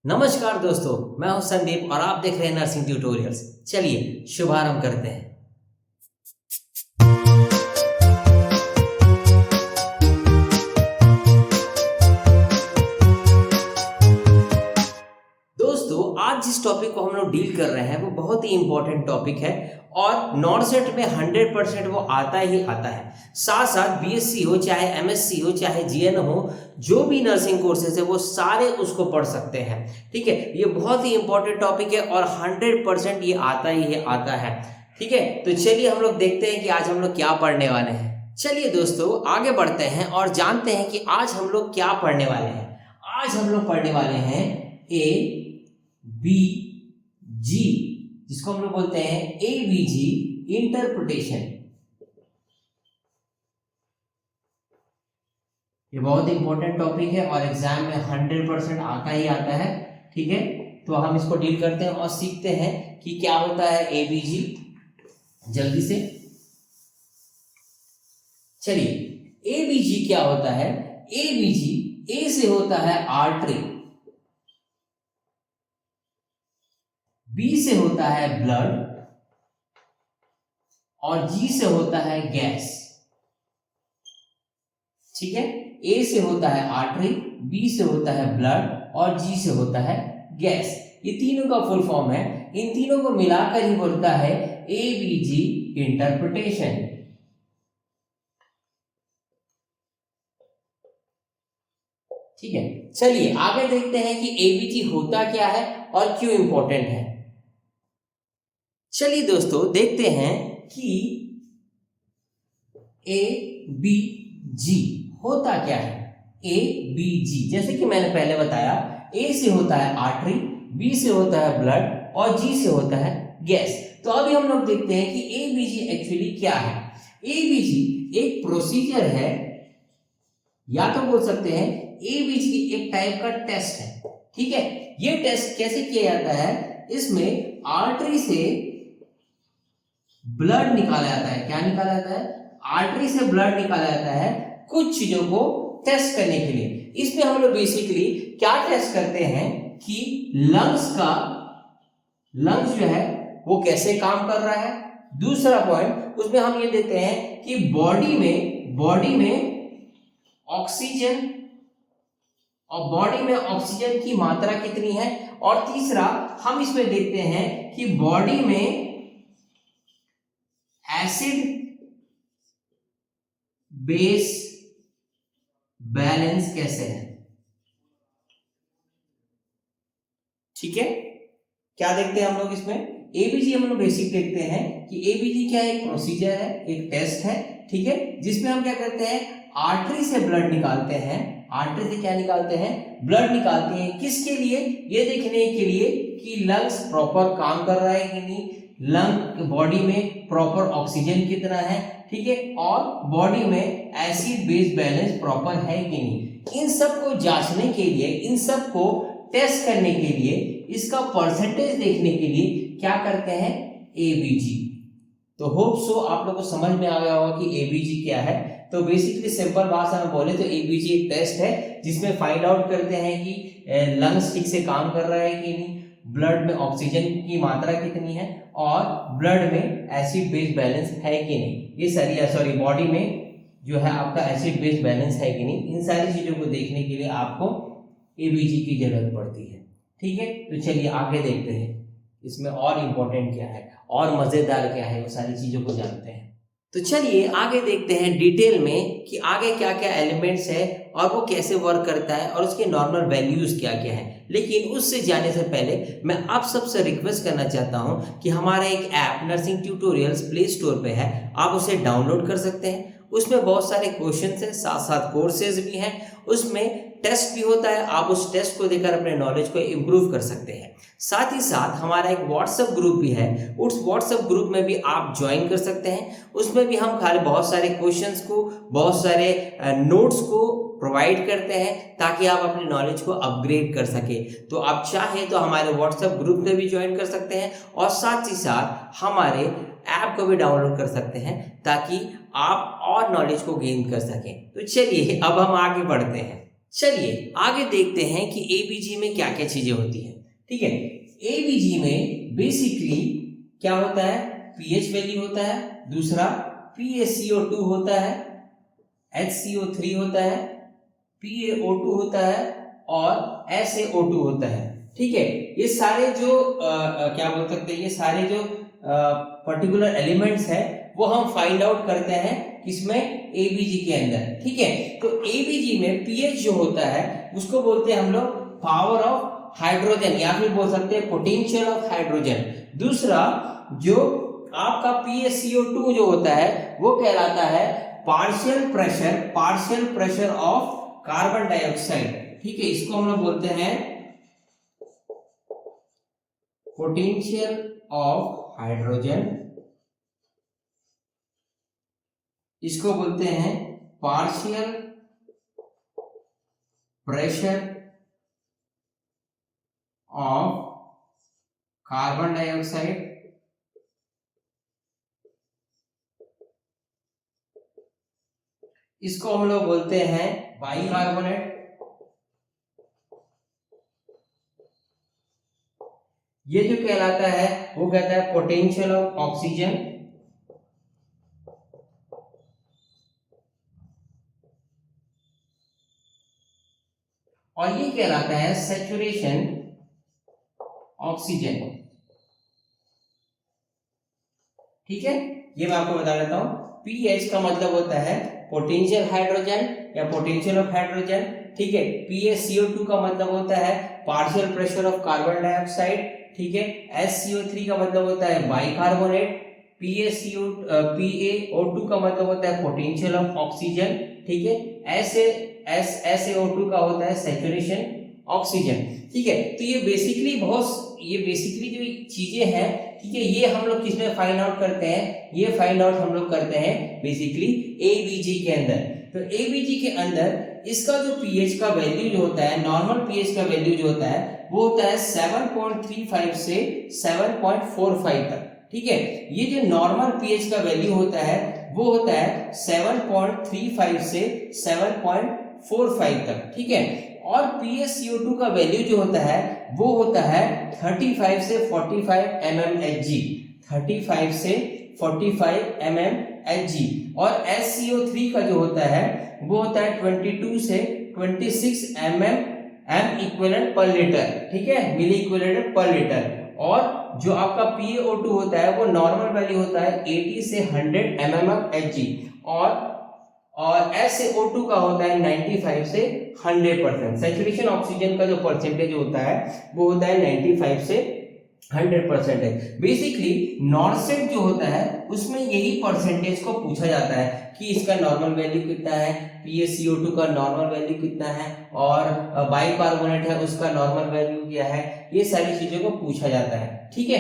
नमस्कार दोस्तों, मैं हूं संदीप और आप देख रहे हैं नर्सिंग ट्यूटोरियल्स। चलिए शुभारंभ करते हैं। दोस्तों, आज जिस टॉपिक को हम लोग डील कर रहे हैं वो बहुत ही इंपॉर्टेंट टॉपिक है और नॉर्सेट में 100% वो आता ही आता है। साथ साथ बीएससी हो, चाहे एमएससी हो, चाहे जीएन हो, जो भी नर्सिंग कोर्सेज है वो सारे उसको पढ़ सकते हैं। ठीक है, ये बहुत ही इंपॉर्टेंट टॉपिक है और 100% ये आता ही आता है। ठीक है, तो चलिए हम लोग देखते हैं कि आज हम लोग क्या पढ़ने वाले हैं। चलिए दोस्तों आगे बढ़ते हैं और जानते हैं कि आज हम लोग क्या पढ़ने वाले हैं। आज हम लोग पढ़ने वाले हैं ए बी जी, जिसको हम लोग बोलते हैं एबीजी इंटरप्रिटेशन। ये बहुत इंपॉर्टेंट टॉपिक है और एग्जाम में 100% आता ही आता है। ठीक है, तो हम इसको डील करते हैं और सीखते हैं कि क्या होता है एबीजी जल्दी से। चलिए, एबीजी क्या होता है। एबीजी ए से होता है आर्टरी, बी से होता है ब्लड और जी से होता है गैस। ठीक है, ए से होता है आर्टरी, बी से होता है ब्लड और जी से होता है गैस। ये तीनों का फुल फॉर्म है। इन तीनों को मिलाकर ही बोलता है एबीजी इंटरप्रिटेशन। ठीक है, चलिए आगे देखते हैं कि एबीजी होता क्या है और क्यों इंपॉर्टेंट है। चलिए दोस्तों देखते हैं कि ए बी जी होता क्या है। ए बी जी, जैसे कि मैंने पहले बताया, ए से होता है आर्टरी, बी से होता है ब्लड और जी से होता है गैस। तो अभी हम लोग देखते हैं कि ए बी जी एक्चुअली क्या है। ए बी जी एक प्रोसीजर है, या तो बोल सकते हैं ए बी जी एक टाइप का टेस्ट है। ठीक है, ये टेस्ट कैसे किया जाता है। इसमें आर्टरी से ब्लड निकाला जाता है। क्या निकाला जाता है? आर्टरी से ब्लड निकाला जाता है कुछ चीजों को टेस्ट करने के लिए। इसमें हम लोग बेसिकली क्या टेस्ट करते हैं कि लंग्स जो है वो कैसे काम कर रहा है। दूसरा पॉइंट उसमें हम ये देते हैं कि बॉडी में ऑक्सीजन की मात्रा कितनी है। और तीसरा हम इसमें देखते हैं कि बॉडी में एसिड बेस बैलेंस कैसे है। ठीक है, क्या देखते हैं हम लोग इसमें। एबीजी हम लोग बेसिक देखते हैं कि एबीजी क्या है, एक प्रोसीजर है, एक टेस्ट है। ठीक है, जिसमें हम क्या करते हैं, आर्टरी से ब्लड निकालते हैं। आर्टरी से क्या निकालते हैं? ब्लड निकालते हैं। किसके लिए? ये देखने के लिए कि लंग्स प्रॉपर काम कर रहा है कि नहीं, लंग बॉडी में प्रॉपर ऑक्सीजन कितना है। ठीक है, और बॉडी में एसिड बेस बैलेंस प्रॉपर है कि नहीं। इन सब को जांचने के लिए, इन सब को टेस्ट करने के लिए, इसका परसेंटेज देखने के लिए क्या करते हैं, एबीजी। तो होप सो आप लोगों को समझ में आ गया होगा कि एबीजी क्या है। तो बेसिकली सिंपल भाषा में बोले तो एबीजी एक टेस्ट है जिसमें फाइंड आउट करते हैं कि लंग्स ठीक से काम कर रहा है कि नहीं, ब्लड में ऑक्सीजन की मात्रा कितनी है और ब्लड में एसिड बेस बैलेंस है कि नहीं। ये बॉडी में जो है आपका एसिड बेस बैलेंस है कि नहीं। इन सारी चीजों को देखने के लिए आपको एबीजी की जरूरत पड़ती है। ठीक है, तो चलिए आगे देखते हैं इसमें और इम्पोर्टेंट क्या है और मजेदार क्या है, वो सारी चीजों को जानते हैं। तो चलिए आगे देखते हैं डिटेल में कि आगे क्या क्या एलिमेंट्स है और वो कैसे वर्क करता है और उसके नॉर्मल वैल्यूज क्या क्या है। लेकिन उससे जाने से पहले मैं आप सबसे रिक्वेस्ट करना चाहता हूं कि हमारा एक app nursing tutorials play store पे है, आप उसे डाउनलोड कर सकते हैं। उसमें बहुत सारे क्वेश्चंस हैं, साथ साथ कोर्सेज भी हैं, उसमें टेस्ट भी होता है। आप उस टेस्ट को देकर अपने नॉलेज को इम्प्रूव कर सकते हैं। साथ ही साथ हमारा एक व्हाट्सएप ग्रुप भी है, उस व्हाट्सएप ग्रुप में भी आप ज्वाइन कर सकते हैं। उसमें भी हम खाली बहुत सारे क्वेश्चंस को, बहुत सारे नोट्स को प्रोवाइड करते हैं ताकि आप अपने नॉलेज को अपग्रेड कर सके। तो आप चाहे तो हमारे व्हाट्सएप ग्रुप में भी ज्वाइन कर सकते हैं और साथ ही साथ हमारे ऐप को भी डाउनलोड कर सकते हैं ताकि आप और नॉलेज को गेन कर सकें। तो चलिए अब हम आगे बढ़ते हैं। चलिए आगे देखते हैं कि एबीजी में क्या क्या चीजें होती हैं। ठीक है, एबीजी में बेसिकली क्या होता है, पीएच वैल्यू होता है, दूसरा PaCO2 होता है, HCO3 होता है, PaO2 होता है और SaO2 होता है। ठीक है, ये सारे जो क्या बोल सकते हैं, ये सारे जो पर्टिकुलर एलिमेंट्स है वो हम फाइंड आउट करते हैं किसमें, एबीजी के अंदर। ठीक है, तो एबीजी में पीएच जो होता है उसको बोलते हैं हम लोग पावर ऑफ हाइड्रोजन, या फिर बोल सकते हैं पोटेंशियल ऑफ हाइड्रोजन। दूसरा जो आपका PaCO2 जो होता है वो कहलाता है partial pressure of carbon dioxide. ठीक है, इसको हम लोग बोलते हैं पोटेंशियल ऑफ हाइड्रोजन, इसको बोलते हैं partial pressure of carbon dioxide, इसको हम लोग बोलते हैं बाइकार्बोनेट। ये जो कहलाता है वो कहता है पोटेंशियल ऑफ ऑक्सीजन, और ये कहलाता है सैचुरेशन ऑक्सीजन। ठीक है, ये मैं आपको बता देता हूं। पीएच का मतलब होता है पोटेंशियल हाइड्रोजन या पोटेंशियल ऑफ हाइड्रोजन। ठीक है, PaCO2 का मतलब होता है partial pressure of carbon dioxide. ठीक है, SCO3 का मतलब होता है बाइकार्बोनेट, PaO2 का मतलब होता है पोटेंशियल ऑफ ऑक्सीजन। ठीक है, SaO2 का होता है सैचुरेशन ऑक्सीजन। ठीक है, तो ये बेसिकली जो चीजें हैं, ठीक है, ये हम लोग किसमें फाइंड आउट करते हैं, ये फाइंड आउट हम लोग करते हैं बेसिकली एबीजी के अंदर। तो एबीजी के अंदर इसका जो पीएच का वैल्यू जो होता है, नॉर्मल पीएच का वैल्यू जो होता है वो होता है 7.35 से 7.45 तक। ठीक है, ये जो नॉर्मल पीएच का वैल्यू होता है वो होता है 7.35 से 7.45 तक। ठीक है, और PaCO2 का वैल्यू जो होता है वो होता है 35 से 45 mmHg, 35 से 45 mmHg, और SCO3 का जो होता है वो होता है 22 से 26 m इक्विवेलेंट पर लीटर। ठीक है, मिली इक्विवेलेंट पर लीटर। और जो आपका PaO2 होता है वो नॉर्मल वैल्यू होता है 80 से 100 mmHg, और SaO2 का होता है 95 से 100%। सैचुरेशन ऑक्सीजन का जो परसेंटेज होता है वो होता है 95 से 100% है। बेसिकली नॉर्सेट जो होता है उसमें यही परसेंटेज को पूछा जाता है कि इसका नॉर्मल वैल्यू कितना है, PaCO2 का नॉर्मल वैल्यू कितना है, और बाइकार्बोनेट है उसका नॉर्मल वैल्यू क्या है, ये सारी चीजों को पूछा जाता है। ठीक है,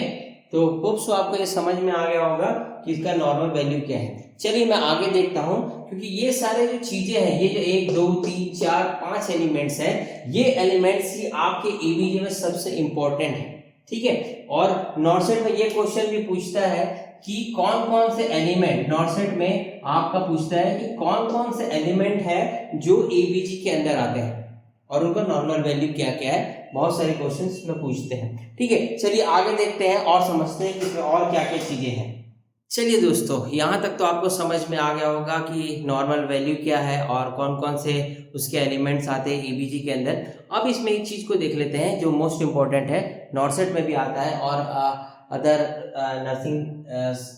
तो होप्स आपको ये समझ में आ गया होगा कि इसका नॉर्मल वैल्यू क्या है। चलिए मैं आगे देखता हूं, क्योंकि ये सारे जो चीजें हैं, ये जो 1 2 3 4 5 एलिमेंट्स हैं, ये एलिमेंट्स ही आपके एबीजी में सबसे इंपॉर्टेंट है। ठीक है, और नॉर्सेट में ये क्वेश्चन भी पूछता है कि कौन कौन से एलिमेंट, नॉर्सेट में आपका पूछता है कि कौन कौन से एलिमेंट है जो एबीजी के अंदर आते हैं और उनका नॉर्मल वैल्यू क्या क्या है। बहुत सारे क्वेश्चंस में पूछते हैं। ठीक है, चलिए आगे देखते हैं और समझते हैं कि इसमें और क्या क्या चीजें हैं। चलिए दोस्तों, यहाँ तक तो आपको समझ में आ गया होगा कि नॉर्मल वैल्यू क्या है और कौन कौन से उसके एलिमेंट्स आते हैं एबीजी के अंदर। अब इसमें एक चीज को देख लेते हैं जो मोस्ट इंपॉर्टेंट है, नॉर्सेट में भी आता है और अदर नर्सिंग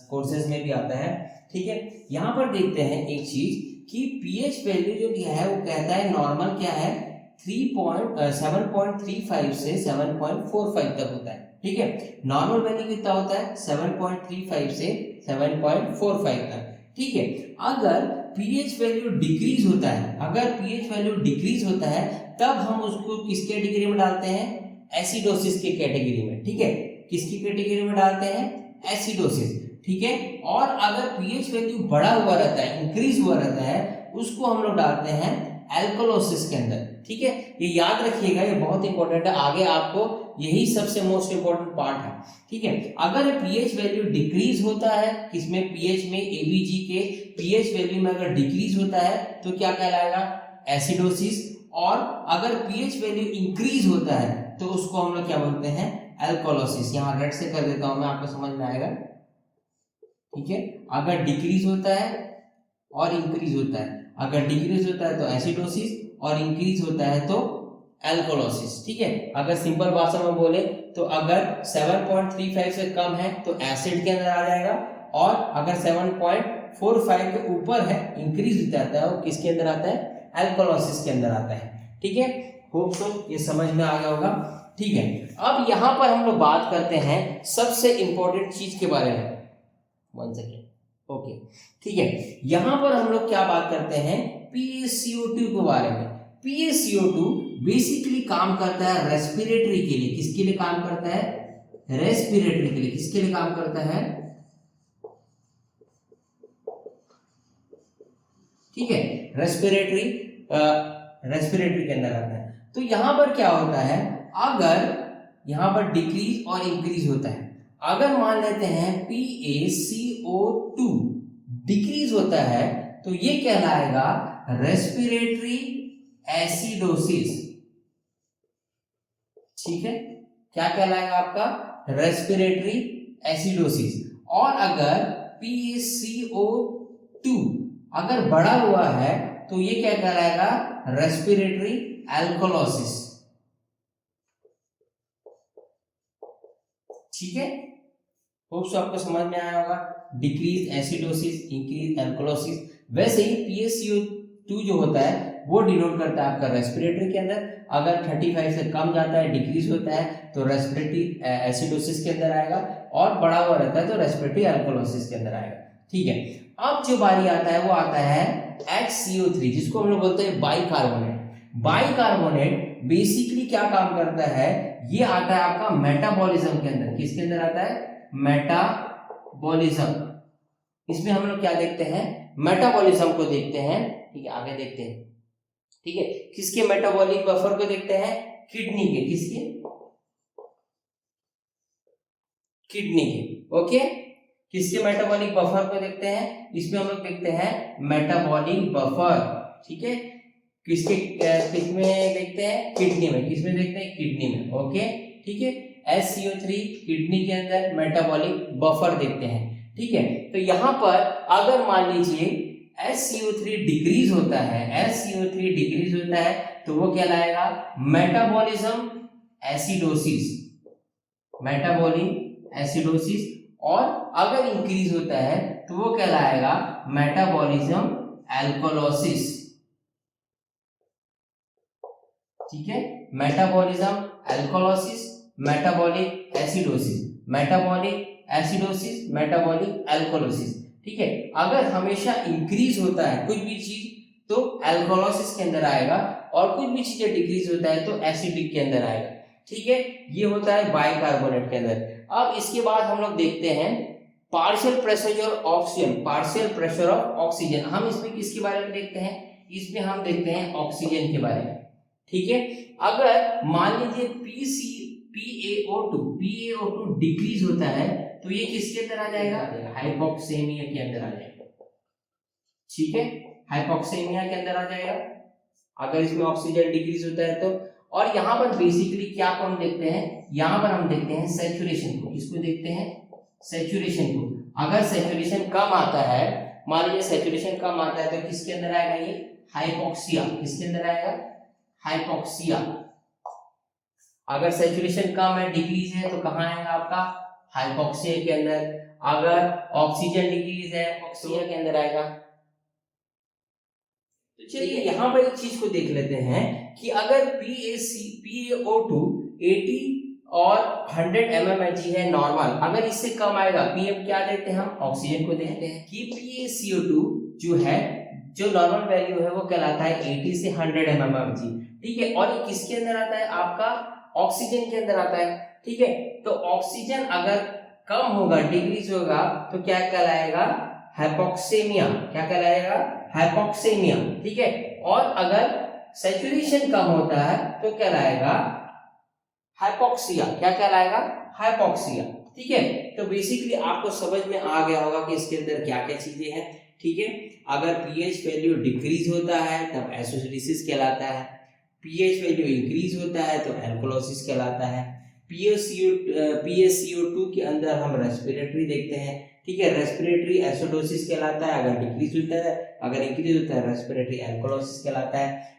कोर्सेज में भी आता है। ठीक है, यहाँ पर देखते हैं एक चीज कि पीएच वैल्यू जो दिया है वो कहता है नॉर्मल क्या है, 7.35 से 7.45 तक होता है। ठीक है, नॉर्मल वैल्यू कितना होता है, 7.35 से 7.45 तक। ठीक है, अगर पीएच वैल्यू डिक्रीज होता है, अगर पीएच वैल्यू डिक्रीज होता है तब हम उसको किस कैटेगरी में डालते हैं, एसिडोसिस की कैटेगरी में। ठीक है, किसकी कैटेगरी में डालते हैं, एसिडोसिस। ठीक है, और अगर पीएच वैल्यू बढ़ा हुआ रहता है, इंक्रीज हुआ रहता है, उसको हम लोग डालते हैं एल्कोलोसिस के अंदर। ठीक है, ये याद रखिएगा, ये बहुत इंपॉर्टेंट है, आगे आपको यही सबसे मोस्ट इंपॉर्टेंट पार्ट है। ठीक है, अगर पीएच वैल्यू डिक्रीज होता है, किसमें, पीएच में, एबीजी के पीएच वैल्यू में अगर डिक्रीज होता है तो क्या कहलाएगा, एसिडोसिस। और अगर पीएच वैल्यू इंक्रीज होता है तो उसको हम लोग क्या बोलते हैं, एल्कोलोसिस। यहाँ रेड से कर देता हूं मैं, आपको समझ में आएगा, ठीक है। अगर डिक्रीज होता है और इंक्रीज होता है, अगर डिक्रीज होता है तो एसिडोसिस और इंक्रीज होता है तो एल्कोलोसिस, ठीक है। अगर सिंपल भाषा में बोले तो अगर 7.35 से कम है तो एसिड के अंदर आ जाएगा, और अगर 7.45 के ऊपर है, इंक्रीज हो जाता है, वो किसके अंदर आता है, एल्कोलोसिस के अंदर आता है, ठीक है। होप सो ये समझ में आ गया होगा, ठीक है। अब यहाँ पर हम लोग बात करते हैं सबसे इंपॉर्टेंट चीज के बारे में, 1 सेकेंड, ओके, ठीक है। यहाँ पर हम लोग क्या बात करते हैं, PaCO2 के बारे में। PaCO2 बेसिकली काम करता है रेस्पिरेटरी के लिए, किसके लिए काम करता है, रेस्पिरेटरी के लिए, किसके लिए काम करता है, ठीक है, रेस्पिरेटरी के अंदर आता है। तो यहां पर क्या होता है, अगर यहां पर डिक्रीज और इंक्रीज होता है, अगर मान लेते हैं PaCO2 डिक्रीज होता है तो ये कहलाएगा रेस्पिरेटरी एसिडोसिस, ठीक है, क्या कहलाएगा आपका, रेस्पिरेटरी एसिडोसिस। और अगर PaCO2 अगर बढ़ा हुआ है तो ये क्या कहलाएगा, रेस्पिरेटरी एल्कोलोसिस, ठीक है। होप सो आपको समझ में आया होगा, डिक्रीज एसिडोसिस, इंक्रीज एल्कोलोसिस। वैसे ही PaCO2 जो होता है वो डिनोट करता है आपका रेस्पिरेटरी के अंदर, अगर 35 से कम जाता है, डिक्रीज होता है तो रेस्पिरेटरी एसिडोसिस के अंदर आएगा, और बढ़ा हुआ रहता है तो रेस्पिरेटरी एल्कोलोसिस के अंदर आएगा, ठीक है। अब जो बारी आता है वो आता है HCO3, जिसको हम लोग बोलते हैं बाइकार्बोनेट। बाइकार्बोनेट बेसिकली क्या काम करता है, ये आता है आपका मेटाबॉलिज्म के अंदर, किसके अंदर आता है, मेटाबॉलिज्म। इसमें हम लोग क्या देखते हैं, मेटाबॉलिज्म को देखते हैं, ठीक है, आगे देखते हैं, ठीक है। किसके मेटाबॉलिक बफर को देखते हैं, किडनी के, किसके, किडनी के, ओके। किसके मेटाबॉलिक बफर को देखते हैं, इसमें हम लोग देखते हैं मेटाबॉलिक बफर, ठीक है। किसमें देखते हैं, किडनी में, किसमें देखते हैं, किडनी में, ओके, ठीक है। HCO3 किडनी के अंदर मेटाबॉलिक बफर देखते हैं, ठीक है। तो यहां पर अगर मान लीजिए HCO3 डिक्रीज होता है, HCO3 डिक्रीज होता है तो वो कहलाएगा मेटाबॉलिज्म एसिडोसिस, मेटाबॉलिक एसिडोसिस। और अगर इंक्रीज होता है तो वो कहलाएगा मेटाबॉलिज्म एल्कोलोसिस, ठीक है। Metabolism alkalosis, metabolic acidosis, metabolic acidosis, metabolic alkalosis, ठीक है। अगर हमेशा इंक्रीज होता है कुछ भी चीज तो एल्कोलोसिस के अंदर आएगा, और कुछ भी चीजें डिक्रीज होता है तो एसिडिक के अंदर आएगा, ठीक है। ये होता है बाइकार्बोनेट के अंदर। अब इसके बाद हम लोग देखते हैं partial pressure of oxygen, partial pressure of oxygen. हम इसमें किसके बारे में देखते हैं, इसमें हम देखते हैं ऑक्सीजन के बारे में, ठीक है। अगर मान लीजिए PaO2 डिक्रीज होता है तो ये किसके अंदर आ जाएगा, हाइपोक्सेमिया के अंदर आ जाएगा, ठीक है, हाइपोक्सेमिया के अंदर आ जाएगा अगर इसमें ऑक्सीजन डिक्रीज होता है तो। और यहाँ पर बेसिकली क्या को हम देखते हैं, यहाँ पर हम देखते हैं सैचुरेशन को, किसको देखते हैं, सैचुरेशन को। अगर सैचुरेशन कम आता है, मान लीजिए सैचुरेशन कम आता है तो किसके अंदर आएगा, ये हाइपोक्सिया, किसके अंदर आएगा, हाइपोक्सिया। अगर सैचुरेशन कम है, डिक्रीज है तो कहाँ आएगा आपका, हाइपोक्सिया के अंदर। अगर ऑक्सीजन डिक्रीज है, ऑक्सीजन के अंदर आएगा। तो चलिए यहाँ पर एक चीज को देख लेते हैं कि अगर PaO2 80 और 100 mmHg है नॉर्मल, अगर इससे कम आएगा, PM क्या देखते हैं हम, ऑक्सीजन को देखते हैं कि PaCO2 जो है, जो नॉर्मल वैल्यू है वो कहलाता है 80 से 100 mmHg, ठीक है। और ये किसके अंदर आता है, आपका ऑक्सीजन के अंदर आता है, ठीक है। तो ऑक्सीजन अगर कम होगा, डिक्रीज होगा तो क्या कहलाएगा, हाइपोक्सेमिया, क्या कहलाएगा, हाइपोक्सेमिया, ठीक है। और अगर सैचुरेशन कम होता है तो कहलाएगा हाइपोक्सिया, क्या कहलाएगा, हाइपोक्सिया, ठीक है। तो बेसिकली आपको समझ में आ गया होगा कि इसके अंदर क्या क्या चीजें हैं, ठीक है। अगर पीएच वैल्यू डिक्रीज होता है तब एसिडोसिस कहलाता है, पीएच वैल्यू इंक्रीज होता है तो एल्कोलोसिस कहलाता है। PaCO2 के अंदर हम रेस्पिरेटरी देखते हैं, ठीक है, रेस्पिरेटरी एसिडोसिस कहलाता है अगर डिक्रीज होता है, अगर इंक्रीज होता है रेस्पिरेटरी एल्कोलोसिस कहलाता है।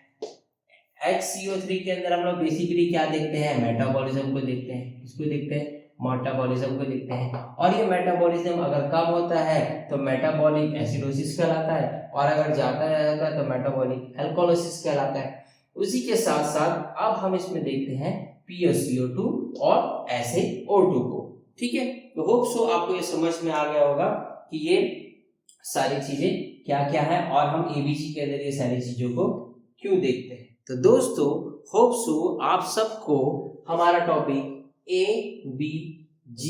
HCO3 के अंदर हम लोग बेसिकली क्या देखते हैं, मेटाबॉलिज्म को देखते हैं, किसको देखते हैं, मेटाबॉलिज्म को देखते हैं। और ये मेटाबॉलिज्म अगर कम होता है तो मेटाबॉलिक एसिडोसिस कहलाता है, और अगर ज्यादा रहता है तो मेटाबॉलिक एल्कोलोसिस कहलाता है। उसी के साथ साथ अब हम इसमें देखते हैं PaCO2 और SaO2 को, ठीक है। तो होप सो आपको ये समझ में आ गया होगा कि ये सारी चीजें क्या क्या है और हम एबीजी के अंदर ये सारी चीजों को क्यों देखते हैं। तो दोस्तों होप सो आप सबको हमारा टॉपिक ABG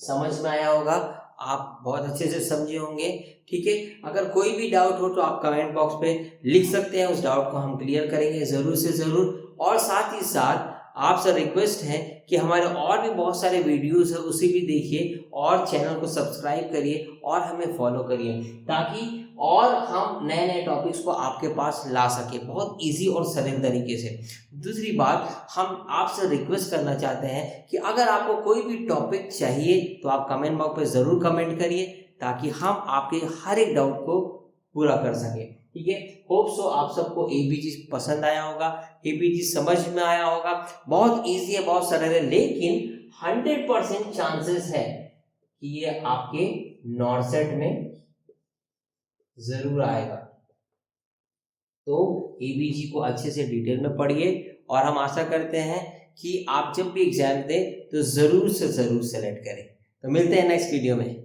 समझ में आया होगा, आप बहुत अच्छे से समझे होंगे, ठीक है। अगर कोई भी डाउट हो तो आप कमेंट बॉक्स पे लिख सकते हैं, उस डाउट को हम क्लियर करेंगे जरूर से जरूर। और साथ ही साथ आपसे रिक्वेस्ट है कि हमारे और भी बहुत सारे वीडियोस है उसे भी देखिए और चैनल को सब्सक्राइब करिए और हमें फॉलो करिए, ताकि और हम नए नए टॉपिक्स को आपके पास ला सके बहुत इजी और सरल तरीके से। दूसरी बात, हम आपसे रिक्वेस्ट करना चाहते हैं कि अगर आपको कोई भी टॉपिक चाहिए तो आप कमेंट बॉक्स पे ज़रूर कमेंट करिए, ताकि हम आपके हर एक डाउट को पूरा कर सकें, ठीक है। होप सो आप सबको एबीजी पसंद आया होगा, एबीजी समझ में आया होगा। बहुत इजी है, बहुत सरल है, लेकिन 100% चांसेस है कि ये आपके नॉर्सेट में जरूर आएगा। तो एबीजी को अच्छे से डिटेल में पढ़िए और हम आशा करते हैं कि आप जब भी एग्जाम दें तो जरूर से जरूर सेलेक्ट करें। तो मिलते हैं नेक्स्ट वीडियो में।